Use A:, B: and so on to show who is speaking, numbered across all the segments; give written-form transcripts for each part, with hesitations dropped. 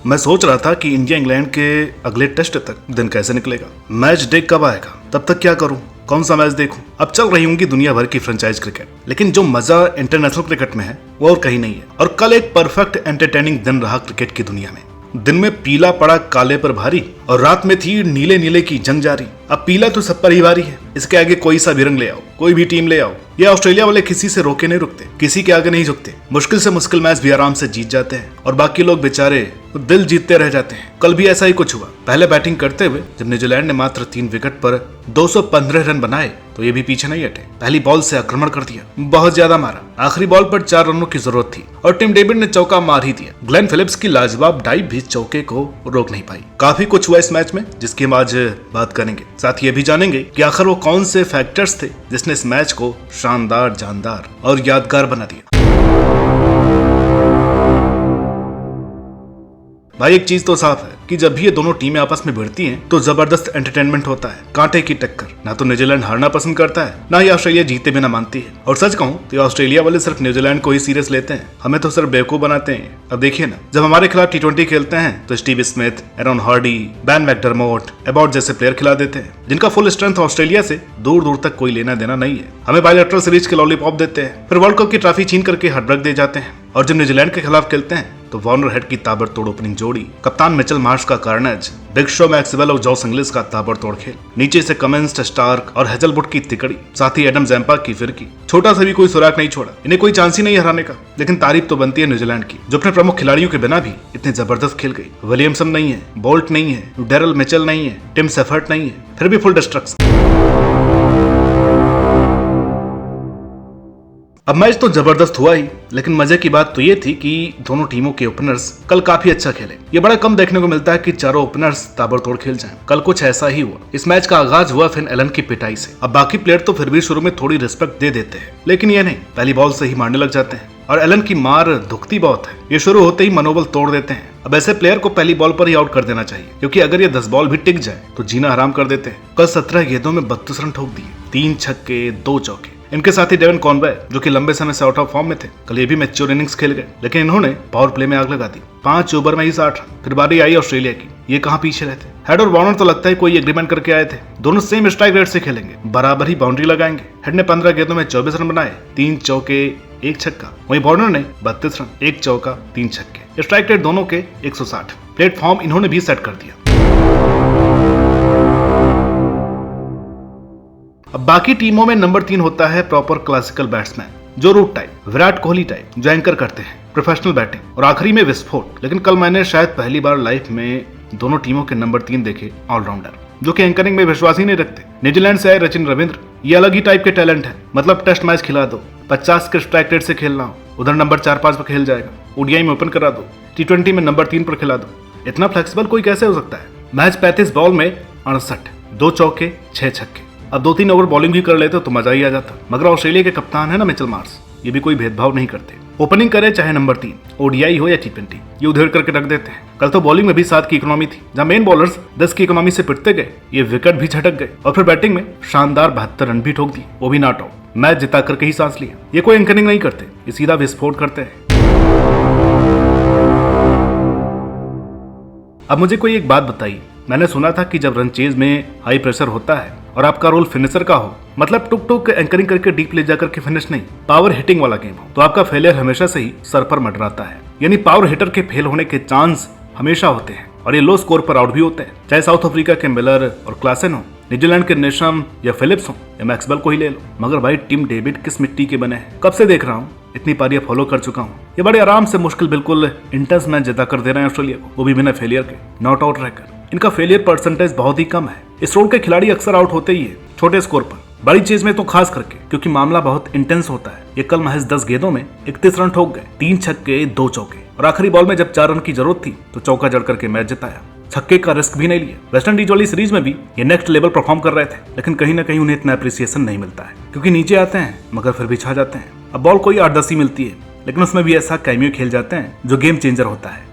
A: मैं सोच रहा था कि इंडिया इंग्लैंड के अगले टेस्ट तक दिन कैसे निकलेगा, मैच डे कब आएगा, तब तक क्या करूं, कौन सा मैच देखूं। अब चल रही होंगी दुनिया भर की फ्रेंचाइज क्रिकेट, लेकिन जो मजा इंटरनेशनल क्रिकेट में है वो और कहीं नहीं है। और कल एक परफेक्ट एंटरटेनिंग दिन रहा क्रिकेट की दुनिया में। दिन में पीला पड़ा काले पर भारी और रात में थी नीले नीले की जंग जारी। अब पीला तो सब पर ही भारी है, इसके आगे कोई सा भी रंग ले आओ, कोई भी टीम ले आओ। ये ऑस्ट्रेलिया वाले किसी से रोके नहीं रुकते, किसी के आगे नहीं झुकते। मुश्किल से मुश्किल मैच भी आराम से जीत जाते हैं और बाकी लोग बेचारे दिल जीतते रह जाते हैं। कल भी ऐसा ही कुछ हुआ। पहले बैटिंग करते हुए जब न्यूजीलैंड ने मात्र 3 विकेट पर 215 रन बनाए तो ये भी पीछे नहीं हटे। पहली बॉल से आक्रमण कर दिया, बहुत ज्यादा मारा। आखिरी बॉल पर 4 रनों की जरूरत थी और टिम डेविड ने चौका मार ही दिया। ग्लेन फिलिप्स की लाजवाब डाइव भी चौके को रोक नहीं पाई। काफी कुछ हुआ इस मैच में जिसकी हम आज बात करेंगे। साथ ही ये भी जानेंगे कि आखिर वो कौन से फैक्टर्स थे जिसने इस मैच को शानदार, जानदार और यादगार बना दिया। भाई एक चीज तो साफ है कि जब भी ये दोनों टीमें आपस में भिड़ती हैं तो जबरदस्त एंटरटेनमेंट होता है। कांटे की टक्कर। ना तो न्यूजीलैंड हारना पसंद करता है, ना ही ऑस्ट्रेलिया जीते बिना मानती है। और सच कहूं तो ऑस्ट्रेलिया वाले सिर्फ न्यूजीलैंड को ही सीरियस लेते हैं, हमें तो सिर्फ बेवकूफ बनाते हैं। अब देखिए ना, जब हमारे खिलाफ T20 खेलते हैं तो स्टीव स्मिथ, एरन हार्डी, बैन मैकडरमोट, एबॉट जैसे प्लेयर खिला देते हैं जिनका फुल स्ट्रेंथ ऑस्ट्रेलिया से दूर दूर तक कोई लेना देना नहीं है। हमें बायलैटरल सीरीज के लॉलीपॉप देते हैं, फिर वर्ल्ड कप की ट्रॉफी छीन करके हार्ट ब्रेक दे जाते हैं। और जब न्यूजीलैंड के खिलाफ खेलते हैं तो वार्नर हेड की ताबड़तोड़ ओपनिंग जोड़ी, कप्तान मिचेल मार्श का कार्नेज, बिग शो मैक्सवेल और जॉस इंग्लिश का ताबड़तोड़ खेल, नीचे से कमिंस, स्टार्क और हेजलवुड की तिकड़ी, साथ ही एडम जैम्पा की फिरकी। छोटा सा भी कोई सुराग नहीं छोड़ा। इन्हें कोई चांस ही नहीं हराने का। लेकिन तारीफ तो बनती है न्यूजीलैंड की, जो अपने प्रमुख खिलाड़ियों के बिना भी इतने जबरदस्त खेल गई। विलियमसन नहीं है, बोल्ट नहीं है, डेरल मिचेल नहीं है, टिम सेफर्ट नहीं है, फिर भी फुल डिस्ट्रक्शन। अब मैच तो जबरदस्त हुआ ही, लेकिन मजे की बात तो ये थी कि दोनों टीमों के ओपनर्स कल काफी अच्छा खेले। ये बड़ा कम देखने को मिलता है कि चारों ओपनर्स ताबड़तोड़ खेल जाएं। कल कुछ ऐसा ही हुआ। इस मैच का आगाज हुआ फिन एलन की पिटाई से। अब बाकी प्लेयर तो फिर भी शुरू में थोड़ी रिस्पेक्ट दे देते हैं, लेकिन ये नहीं, पहली बॉल से ही मारने लग जाते हैं। और एलन की मार दुखती बहुत है। ये शुरू होते ही मनोबल तोड़ देते हैं। अब ऐसे प्लेयर को पहली बॉल पर ही आउट कर देना चाहिए, क्योंकि अगर ये 10 बॉल भी टिक जाए तो जीना हराम कर देते हैं। कल 17 गेंदों में 32 रन ठोक दिए, 3 छक्के 2 चौके। इनके साथ ही डेवन कॉनवे, जो कि लंबे समय से आउट ऑफ फॉर्म में थे, कल ये भी मैच्योर इनिंग्स खेल गए, लेकिन इन्होंने पावर प्ले में आग लगा दी। 5 ओवर में ही 60 रन। फिर बारी आई ऑस्ट्रेलिया की। ये कहां पीछे रहते। हेड और वार्नर तो लगता है कोई एग्रीमेंट करके आए थे, दोनों सेम स्ट्राइक रेट से खेलेंगे, बराबर ही बाउंड्री लगाएंगे। हेड ने 15 गेंदों में 24 रन बनाए, 3 चौके 1 छक्का। वहीं वार्नर ने 32 रन, 1 चौका 3 छक्के। स्ट्राइक रेट दोनों के 160। प्लेटफॉर्म इन्होंने भी सेट कर दिया। अब बाकी टीमों में नंबर 3 होता है proper classical batsman, Joe Root type, Virat Kohli type, जो एंकर करते हैं, प्रोफेशनल बैटिंग, और आखिरी में विस्फोट। लेकिन कल मैंने शायद पहली बार लाइफ में दोनों टीमों के नंबर 3 देखे ऑलराउंडर, जो कि एंकरिंग में विश्वास ही नहीं रखते। न्यूजीलैंड से आए रचिन रविंद्र, ये अलग ही टाइप के टैलेंट है। मतलब टेस्ट मैच खिला दो, 50 के स्ट्राइक रेट से खेलना हो, उधर नंबर 4-5 पर खेल जाएगा। ओडीआई में ओपन करा दो, T20 में नंबर 3 पर खिला दो। इतना फ्लेक्सिबल कोई कैसे हो सकता है। मैच 35 बॉल में 68, 2 चौके 6 छक्के। अब 2-3 ओवर बॉलिंग भी कर लेते तो मजा ही आ जाता। मगर ऑस्ट्रेलिया के कप्तान है ना मिचेल मार्श, ये भी कोई भेदभाव नहीं करते। ओपनिंग करे चाहे नंबर 3, ओडीआई हो या T20, ये उधेड़ करके रख देते हैं। कल तो बॉलिंग में भी 7 की इकोनॉमी थी, जहां मेन बॉलर्स 10 की इकोनॉमी से पिटते गए, ये विकेट भी झटक गए। और फिर बैटिंग में शानदार 72 रन भी ठोक दिए, वो भी नॉट आउट। मैच जिता करके ही सांस लिया। ये कोई एंकरिंग नहीं करते, ये सीधा विस्फोट करते हैं। अब मुझे कोई एक बात बताइए, मैंने सुना था कि जब रन चेज में हाई प्रेशर होता है और आपका रोल फिनिशर का हो, मतलब टुक टुक एंकरिंग करके डीप ले जाकर के फिनिश नहीं, पावर हिटिंग वाला गेम हो, तो आपका फेलियर हमेशा से ही सर पर मंडराता है। यानी पावर हिटर के फेल होने के चांस हमेशा होते हैं और ये लो स्कोर पर आउट भी होते हैं। चाहे साउथ अफ्रीका के मिलर और क्लासन हो, न्यूजीलैंड के नेशम या फिलिप्स हो, या मैक्सवेल को ही ले लो। मगर भाई टिम डेविड किस मिट्टी के बने हैं। कब से देख रहा हूँ, इतनी पारियां फॉलो कर चुका हूँ। ये बड़े आराम से मुश्किल बिल्कुल इंटेंस मैच जिता कर दे रहे हैं ऑस्ट्रेलिया को, वो भी बिना फेलियर के, नॉट आउट रहकर। इनका फेलियर परसेंटेज बहुत ही कम है। इस रोड के खिलाड़ी अक्सर आउट होते ही है छोटे स्कोर पर, बड़ी चीज में तो खास करके, क्योंकि मामला बहुत इंटेंस होता है। ये कल महज 10 गेंदों में 31 रन ठोक गए, 3 छक्के 2 चौके। और आखिरी बॉल में जब 4 रन की जरूरत थी तो चौका जड़ करके मैच जिताया। छक्के का रिस्क भी नहीं लिया। वेस्ट इंडीज वाली सीरीज में भी ये नेक्स्ट लेवल परफॉर्म कर रहे थे, लेकिन कहीं ना कहीं उन्हें इतना अप्रिसिएशन नहीं मिलता है, क्योंकि नीचे आते हैं मगर फिर भी छा जाते हैं। अब बॉल कोई 8-10 ही मिलती है, लेकिन उसमें भी ऐसा कैमियो खेल जाते हैं जो गेम चेंजर होता है।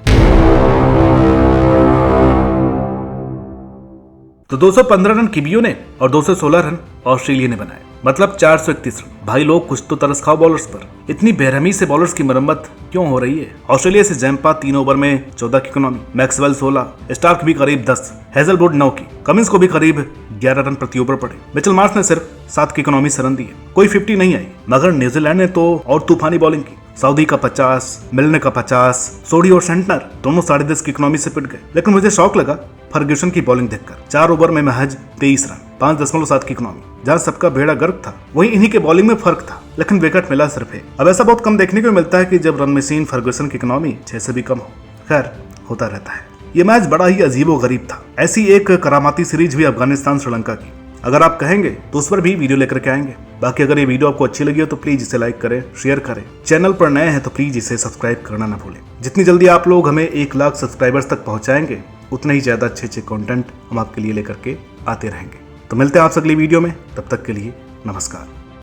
A: तो 215 रन किबियो ने और 216 रन ऑस्ट्रेलिया ने बनाए। मतलब 431 रन। भाई लोग कुछ तो तरस खाओ बॉलर्स पर। इतनी बेरहमी से बॉलर्स की मरम्मत क्यों हो रही है? ऑस्ट्रेलिया से जैम्पा 3 ओवर में 14 की इकोनॉमी, मैक्सवेल 16, स्टार्क भी करीब 10, हेजलवुड 9 की, कमिंस को भी करीब 11 रन प्रति ओवर पड़े। मिचेल मार्श ने सिर्फ 7 की इकोनॉमी से रन दिए, कोई 50 नहीं आई। मगर न्यूजीलैंड ने तो और तूफानी बॉलिंग की। सऊदी का 50, मिलने का 50, सोडी और सेंटनर दोनों 10.5 की इकोनॉमी से पिट गए। लेकिन मुझे शौक लगा फर्ग्यूसन की बॉलिंग देखकर। 4 ओवर में महज 23 रन, 5.7 की इकोनॉमी। जहां सबका बेड़ा गर्क था वहीं इन्हीं के बॉलिंग में फर्क था, लेकिन विकेट मिला सिर्फ एक। अब ऐसा बहुत कम देखने को मिलता है कि जब रन मशीन फर्ग्यूसन की इकोनॉमी 6 से भी कम हो। खैर, होता रहता है। ये मैच बड़ा ही अजीबो गरीब था। ऐसी एक करामाती सीरीज भी अफगानिस्तान श्रीलंका की, अगर आप कहेंगे तो उस पर भी वीडियो लेकर के आएंगे। बाकी अगर ये वीडियो आपको अच्छी लगी हो तो प्लीज इसे लाइक करें, शेयर करें। चैनल पर नए हैं तो प्लीज इसे सब्सक्राइब करना ना भूलें। जितनी जल्दी आप लोग हमें 1 लाख सब्सक्राइबर्स तक पहुंचाएंगे उतने ही ज्यादा अच्छे कंटेंट हम आपके लिए लेकर के आते रहेंगे। तो मिलते हैं आपसे अगली वीडियो में, तब तक के लिए नमस्कार।